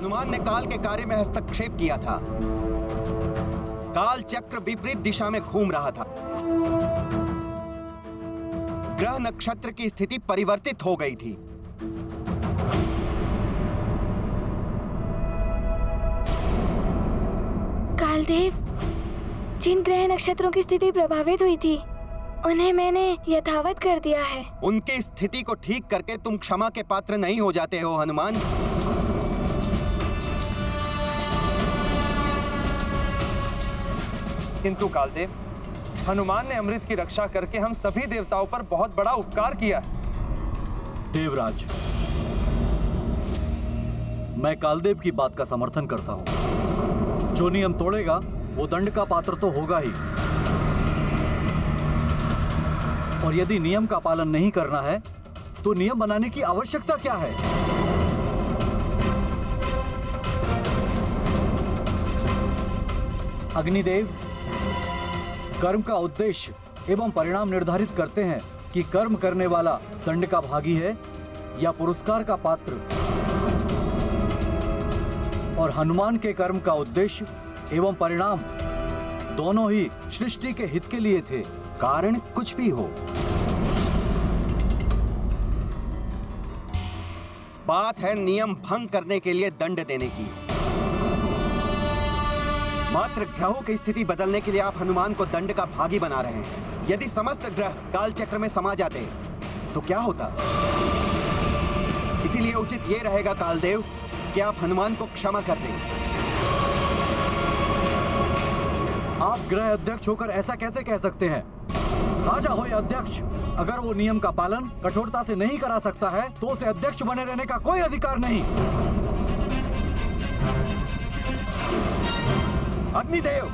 हनुमान ने काल के कार्य में हस्तक्षेप किया था। काल चक्र विपरीत दिशा में घूम रहा था। ग्रह नक्षत्र की स्थिति परिवर्तित हो गई थी। कालदेव, जिन ग्रह नक्षत्रों की स्थिति प्रभावित हुई थी उन्हें मैंने यथावत कर दिया है। उनकी स्थिति को ठीक करके तुम क्षमा के पात्र नहीं हो जाते हो हनुमान। किंतु कालदेव, हनुमान ने अमृत की रक्षा करके हम सभी देवताओं पर बहुत बड़ा उपकार किया है। देवराज, मैं कालदेव की बात का समर्थन करता हूं। जो नियम तोड़ेगा वो दंड का पात्र तो होगा ही, और यदि नियम का पालन नहीं करना है तो नियम बनाने की आवश्यकता क्या है? अग्निदेव, कर्म का उद्देश्य एवं परिणाम निर्धारित करते हैं कि कर्म करने वाला दंड का भागी है या पुरस्कार का पात्र। और हनुमान के कर्म का उद्देश्य एवं परिणाम दोनों ही सृष्टि के हित के लिए थे। कारण कुछ भी हो, बात है नियम भंग करने के लिए दंड देने की। मात्र ग्रहों की स्थिति बदलने के लिए आप हनुमान को दंड का भागी बना रहे हैं। यदि समस्त ग्रह काल चक्र में समा जाते तो क्या होता? इसीलिए उचित ये रहेगा कालदेव कि आप हनुमान को क्षमा कर दें। आप गृह अध्यक्ष होकर ऐसा कैसे कह सकते हैं? राजा हो या अध्यक्ष, अगर वो नियम का पालन कठोरता से नहीं करा सकता है तो उसे अध्यक्ष बने रहने का कोई अधिकार नहीं। अग्निदेव,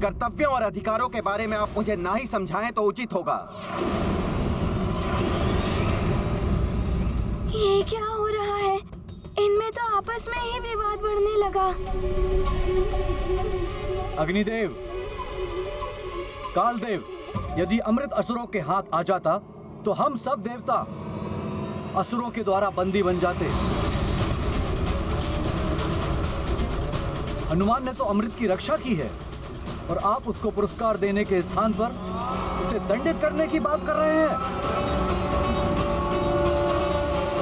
कर्तव्यों और अधिकारों के बारे में आप मुझे ना ही समझाएं तो उचित होगा। ये क्या हो रहा है? इनमें तो आपस में ही विवाद बढ़ने लगा। अग्निदेव, कालदेव, यदि अमृत असुरों के हाथ आ जाता तो हम सब देवता असुरों के द्वारा बंदी बन जाते। हनुमान ने तो अमृत की रक्षा की है और आप उसको पुरस्कार देने के स्थान पर उसे दंडित करने की बात कर रहे हैं।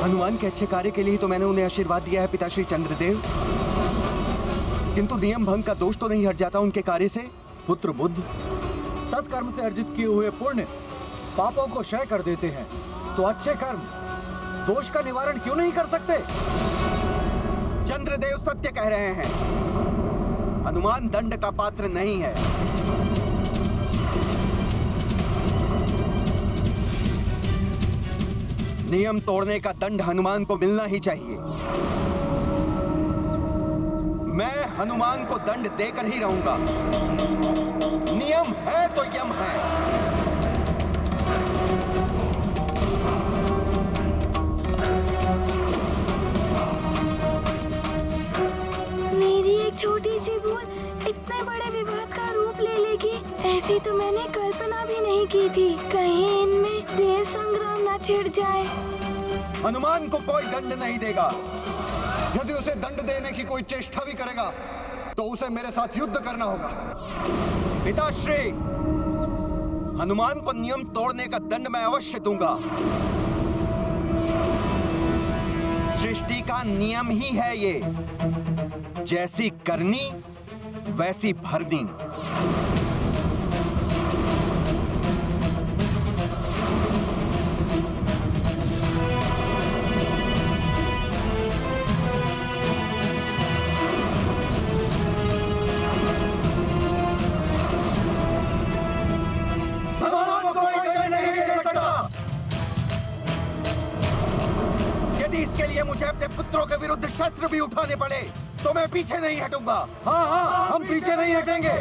हनुमान के अच्छे कार्य के लिए ही तो मैंने उन्हें आशीर्वाद दिया है पिताश्री चंद्रदेव। किंतु नियम भंग का दोष तो नहीं हट जाता उनके कार्य से। पुत्र बुद्ध, सत्कर्म से अर्जित किए हुए पुण्य पापों को क्षय कर देते हैं, तो अच्छे कर्म दोष का निवारण क्यों नहीं कर सकते? चंद्रदेव सत्य कह रहे हैं। हनुमान दंड का पात्र नहीं है। नियम तोड़ने का दंड हनुमान को मिलना ही चाहिए। मैं हनुमान को दंड देकर ही रहूंगा। नियम है तो यम है। मेरी एक छोटी सी भूल इतने बड़े विवाद का रूप ले लेगी, ऐसी तो मैंने कल्पना भी नहीं की थी। कहीं इनमें देव संग्राम न छिड़ जाए। हनुमान को कोई दंड नहीं देगा। यदि उसे दंड देने की कोई चेष्टा भी करेगा तो उसे मेरे साथ युद्ध करना होगा। पिताश्री, हनुमान को नियम तोड़ने का दंड मैं अवश्य दूंगा। सृष्टि का नियम ही है ये, जैसी करनी वैसी भरनी। इसके लिए मुझे अपने पुत्रों के विरुद्ध शस्त्र भी उठाने पड़े तो मैं पीछे नहीं हटूंगा। हाँ, हम पीछे नहीं हटेंगे।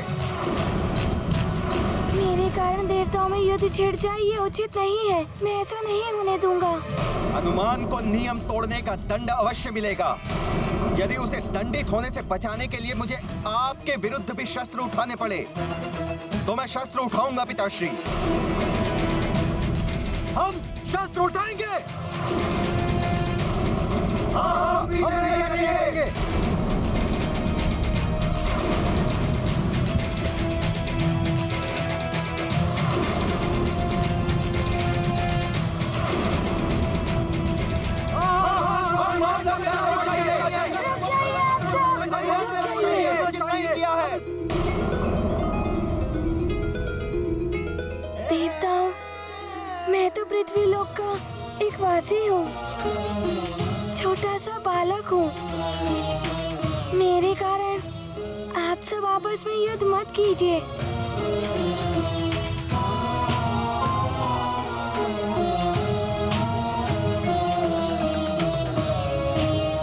मेरे कारण देवताओं में युद्ध छिड़ जाए ये उचित नहीं है। मैं ऐसा नहीं होने दूंगा। हनुमान को नियम तोड़ने का दंड अवश्य मिलेगा। यदि उसे दंडित होने से बचाने के लिए मुझे आपके विरुद्ध भी शस्त्र उठाने पड़े तो मैं शस्त्र उठाऊंगा पिताश्री। हम शस्त्र उठाएंगे। हम भी करेंगे। रुक जाइए आप सब, रुक जाइए। देवताओं, मैं तो पृथ्वी लोक का एक वासी हूँ, छोटा सा बालक हूँ। मेरे कारण आप सब आपस में युद्ध मत कीजिए।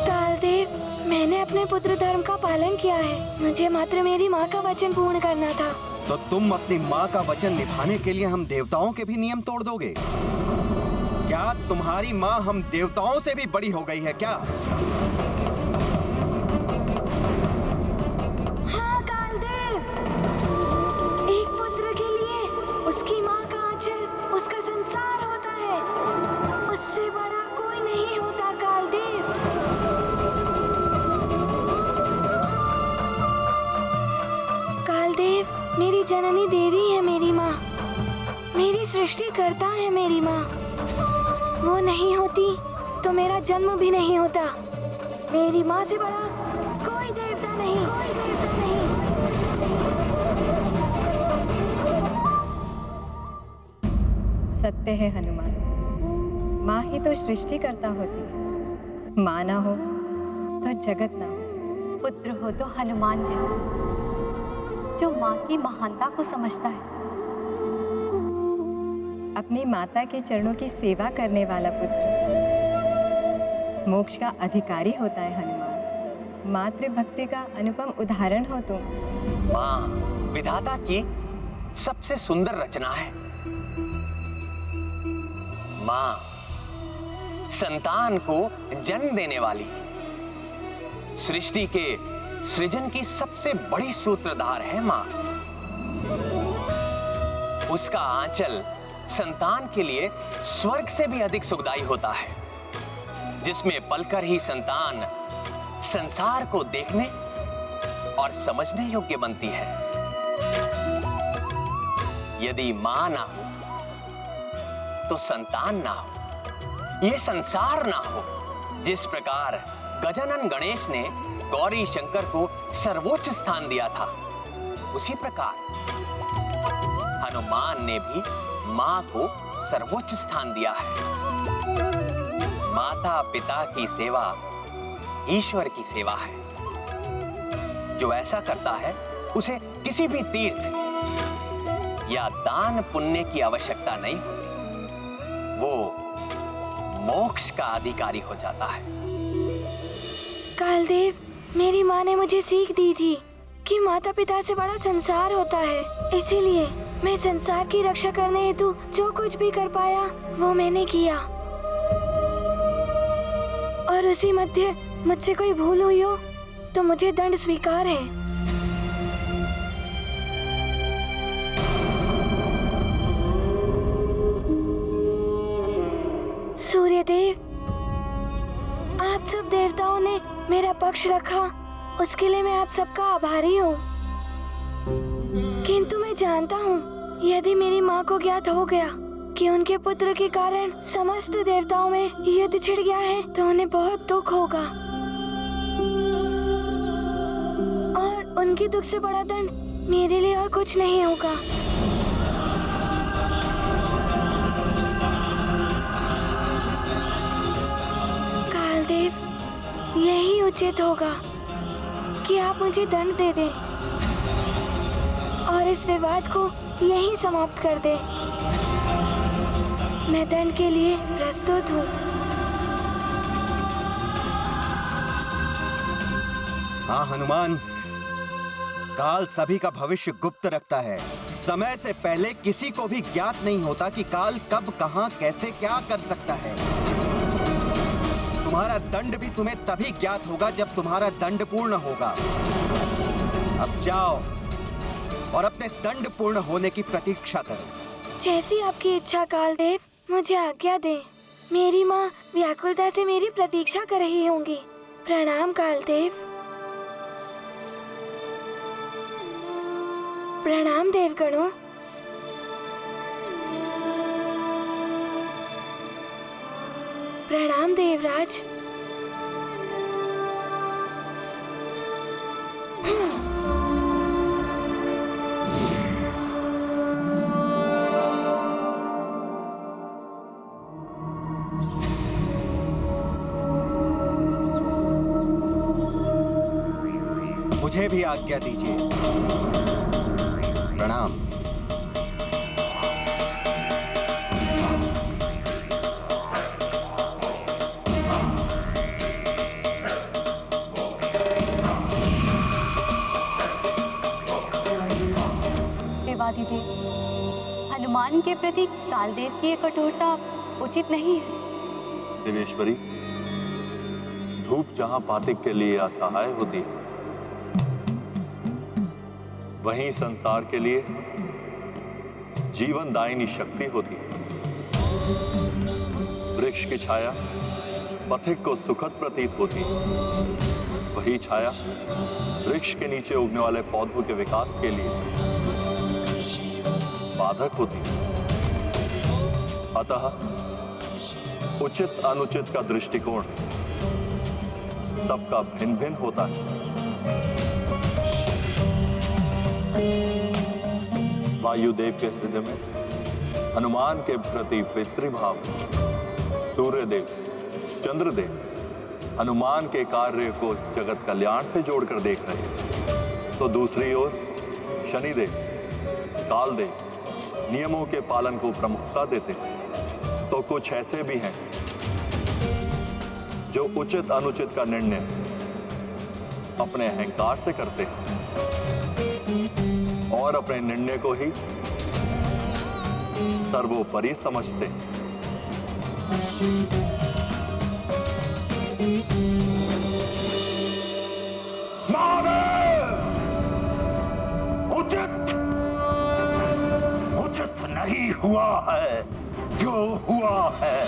कालदेव, मैंने अपने पुत्र धर्म का पालन किया है। मुझे मात्र मेरी माँ का वचन पूर्ण करना था। तो तुम अपनी माँ का वचन निभाने के लिए हम देवताओं के भी नियम तोड़ दोगे? क्या तुम्हारी माँ हम देवताओं से भी बड़ी हो गई है क्या? हाँ कालदेव, एक पुत्र के लिए उसकी माँ का आंचल उसका संसार होता है। उससे बड़ा कोई नहीं होता कालदेव। कालदेव, मेरी जननी देवी है मेरी माँ, मेरी सृष्टि करता है मेरी माँ। वो नहीं होती तो मेरा जन्म भी नहीं होता। मेरी माँ से बड़ा कोई देवता नहीं, कोई देवता नहीं। सत्य है हनुमान, माँ ही तो सृष्टि करता होती है। माँ ना हो तो जगत ना हो। पुत्र हो तो हनुमान जैसा, जो माँ की महानता को समझता है। अपनी माता के चरणों की सेवा करने वाला पुत्र मोक्ष का अधिकारी होता है हनुमान। मातृ भक्ति का अनुपम उदाहरण हो तुम। माँ विधाता की सबसे सुंदर रचना है। माँ संतान को जन्म देने वाली, सृष्टि के सृजन की सबसे बड़ी सूत्रधार है माँ। उसका आंचल संतान के लिए स्वर्ग से भी अधिक सुखदायी होता है, जिसमें पलकर ही संतान संसार को देखने और समझने योग्य बनती है। यदि मां ना हो तो संतान ना हो, ये संसार ना हो। जिस प्रकार गजानन गणेश ने गौरी शंकर को सर्वोच्च स्थान दिया था, उसी प्रकार हनुमान ने भी मां को सर्वोच्च स्थान दिया है। माता पिता की सेवा ईश्वर की सेवा है। जो ऐसा करता है उसे किसी भी तीर्थ या दान पुण्य की आवश्यकता नहीं, वो मोक्ष का अधिकारी हो जाता है। कालदेव, मेरी माँ ने मुझे सीख दी थी कि माता पिता से बड़ा संसार होता है। इसीलिए मैं संसार की रक्षा करने हेतु जो कुछ भी कर पाया वो मैंने किया। और उसी मध्य मुझसे कोई भूल हुई हो तो मुझे दंड स्वीकार है। सूर्यदेव, आप सब देवताओं ने मेरा पक्ष रखा, उसके लिए मैं आप सबका आभारी हूँ। किंतु मैं जानता हूँ, यदि मेरी माँ को ज्ञात हो गया कि उनके पुत्र के कारण समस्त देवताओं में युद्ध छिड़ गया है, तो उन्हें बहुत दुख होगा और उनके दुख से बड़ा दंड मेरे लिए और कुछ नहीं होगा। कालदेव, यही उचित होगा कि आप मुझे दंड दे दें और इस विवाद को यहीं समाप्त कर दें। मैं दंड के लिए प्रस्तुत हूँ। हाँ हनुमान, काल सभी का भविष्य गुप्त रखता है। समय से पहले किसी को भी ज्ञात नहीं होता कि काल कब, कहां, कैसे, क्या कर सकता है। तुम्हारा दंड भी तुम्हें तभी ज्ञात होगा जब तुम्हारा दंड पूर्ण होगा। अब जाओ और अपने दंड पूर्ण होने की प्रतीक्षा करो। जैसी आपकी इच्छा कालदेव, मुझे आज्ञा दें। मेरी माँ व्याकुलता से मेरी प्रतीक्षा कर रही होंगी। प्रणाम कालदेव। प्रणाम देवगणों। प्रणाम देवराज। मुझे भी आज्ञा दीजिए। प्रणाम। देवाधिदेव, हनुमान के प्रति कालदेव की ये कठोरता उचित नहीं है। देवेश्वरी, धूप जहां पातिक के लिए असहाय होती है, वहीं संसार के लिए जीवनदायिनी शक्ति होती है। वृक्ष की छाया पथिक को सुखद प्रतीत होती है, वही छाया वृक्ष के नीचे उगने वाले पौधों के विकास के लिए बाधक होती है। अतः उचित अनुचित का दृष्टिकोण सबका भिन्न भिन्न होता है। वायुदेव के हृदय में हनुमान के प्रति पितृभाव, सूर्यदेव, चंद्रदेव हनुमान के कार्य को जगत कल्याण से जोड़कर देख रहे हैं, तो दूसरी ओर शनिदेव, कालदेव नियमों के पालन को प्रमुखता देते हैं। तो कुछ ऐसे भी हैं जो उचित अनुचित का निर्णय अपने अहंकार से करते हैं और अपने निर्णय को ही सर्वोपरि समझते हैं। उचित नहीं हुआ है जो हुआ है।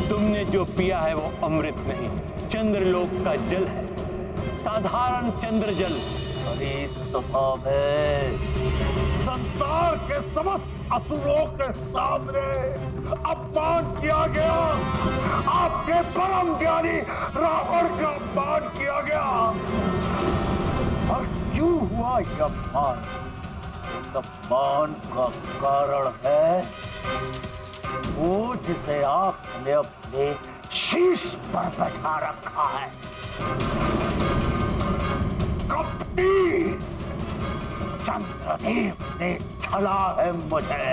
तुमने जो पिया है वो अमृत नहीं, चंद्रलोक का जल है, साधारण चंद्र जल। अरे स्वभाव है, संसार के समस्त असुरों के सामने अपमान किया गया। आपके परम ज्ञानी रावण का अपमान किया गया। और क्यों हुआ यह अपमान? इस अपमान का कारण है वो जिसे आपने अपने शीश पर बैठा रखा है। कपटी चंद्रदेव ने छला है मुझे।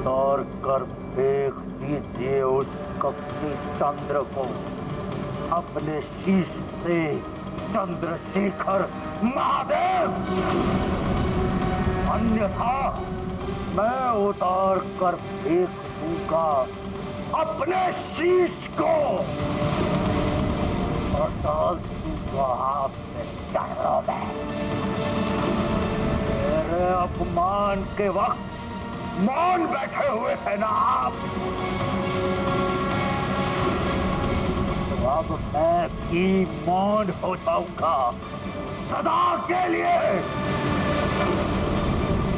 तौर कर देख दीजिए उस कपटी चंद्र को। अपने शीश से चंद्रशेखर महादेव, अन्यथा मैं उतार कर फेंक दूंगा अपने शीश को और डाल दूंगा आपके चरणों में। मेरे अपमान के वक्त मौन बैठे हुए थे ना आप, तो अब मैं भी मौन हो जाऊंगा सदा के लिए।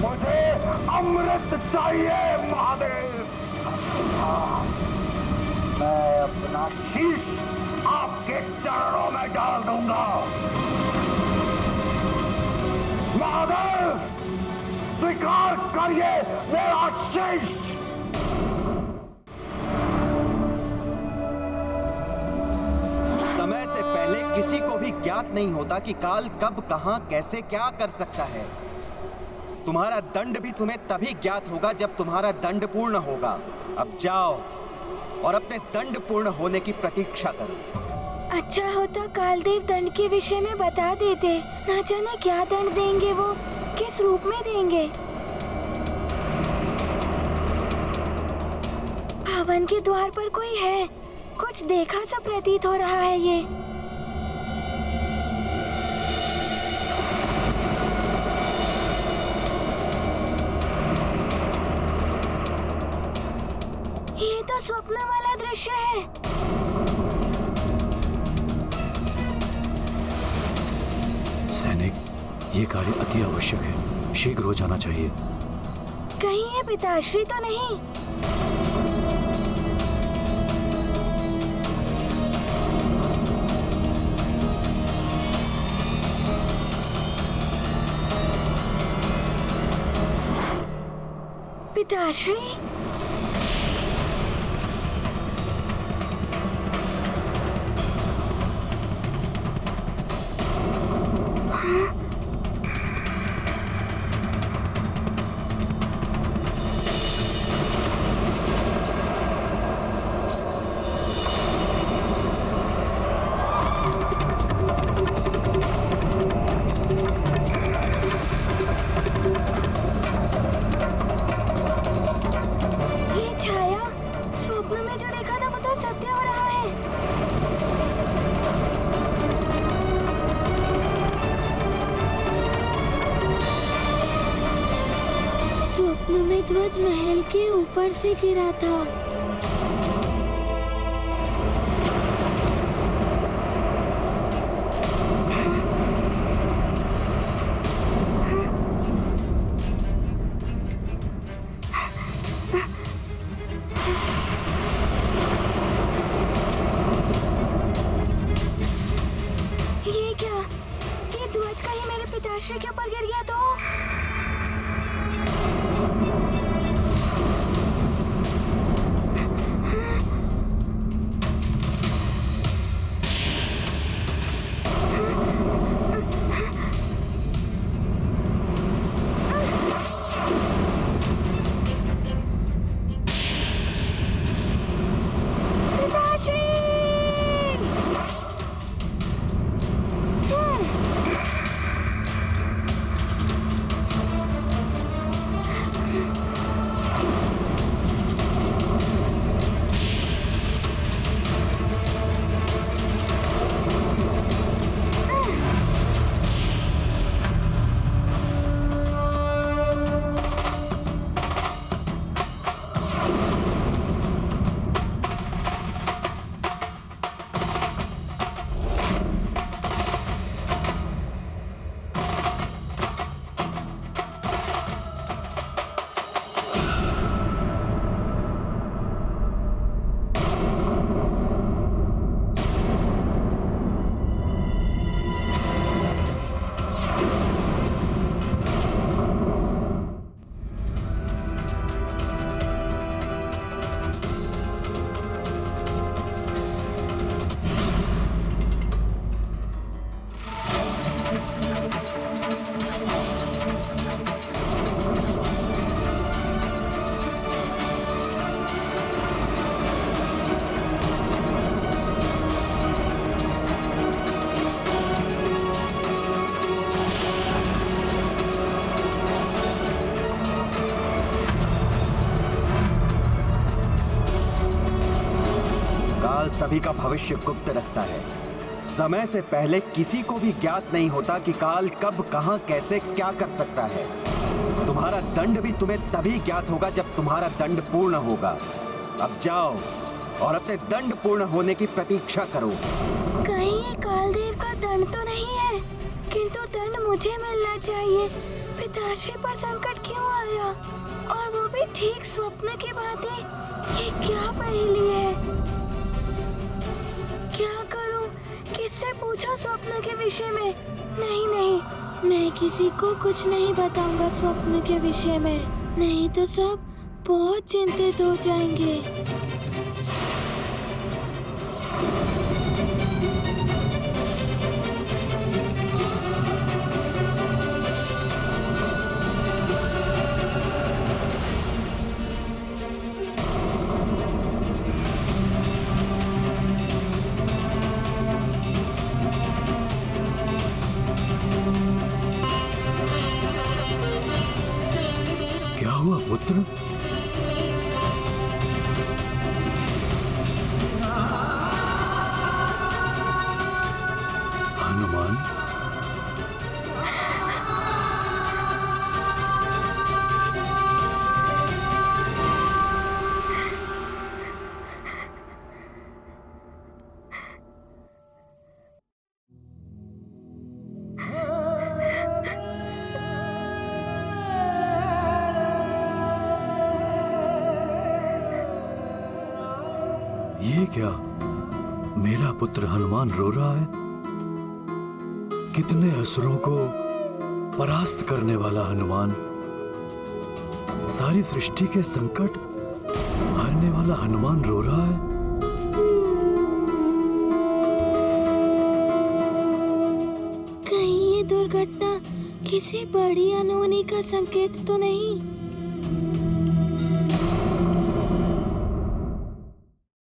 मुझे अमृत चाहिए महादेव। मैं अपना शीश आपके चरणों में डाल दूंगा महादेव। स्वीकार करिए मेरा शीश। समय से पहले किसी को भी ज्ञात नहीं होता कि काल कब, कहां, कैसे, क्या कर सकता है। तुम्हारा दंड भी तुम्हें तभी ज्ञात होगा जब तुम्हारा दंड पूर्ण होगा। अब जाओ और अपने दंड पूर्ण होने की प्रतीक्षा करो। अच्छा होता कालदेव दंड के विषय में बता देते। ना जाने क्या दंड देंगे वो, किस रूप में देंगे। भवन के द्वार पर कोई है, कुछ देखा सा प्रतीत हो रहा है ये। ये तो स्वप्न वाला दृश्य है। सैनिक, ये कार्य अति आवश्यक है, शीघ्र हो जाना चाहिए। कहीं ये पिताश्री तो नहीं? पिताश्री? ध्वज महल के ऊपर से गिरा था। ये क्या? ये ध्वज कहीं मेरे पिताश्री के ऊपर गिर गया तो? सभी का भविष्य गुप्त रखता है। समय से पहले किसी को भी ज्ञात नहीं होता कि काल कब, कहां, कैसे, क्या कर सकता है। तुम्हारा दंड भी तुम्हें तभी ज्ञात होगा जब तुम्हारा दंड पूर्ण होगा। अब जाओ और अपने दंड पूर्ण होने की प्रतीक्षा करो। कहीं ये कालदेव का दंड तो नहीं है, किंतु दंड मुझे मिलना चाहिए। पिताश्री पर संकट क्यों आया, और वो भी ठीक स्वप्न की भांति? ये क्या पहेली है? क्या करूं? किससे पूछूं स्वप्न के विषय में? नहीं नहीं, मैं किसी को कुछ नहीं बताऊंगा स्वप्न के विषय में, नहीं तो सब बहुत चिंतित हो जाएंगे। पुत्र? हनुमान? ये क्या? मेरा पुत्र हनुमान रो रहा है। कितने असुरों को परास्त करने वाला हनुमान, सारी सृष्टि के संकट हरने वाला हनुमान रो रहा है। कहीं ये दुर्घटना किसी बड़ी अनहोनी का संकेत तो नहीं?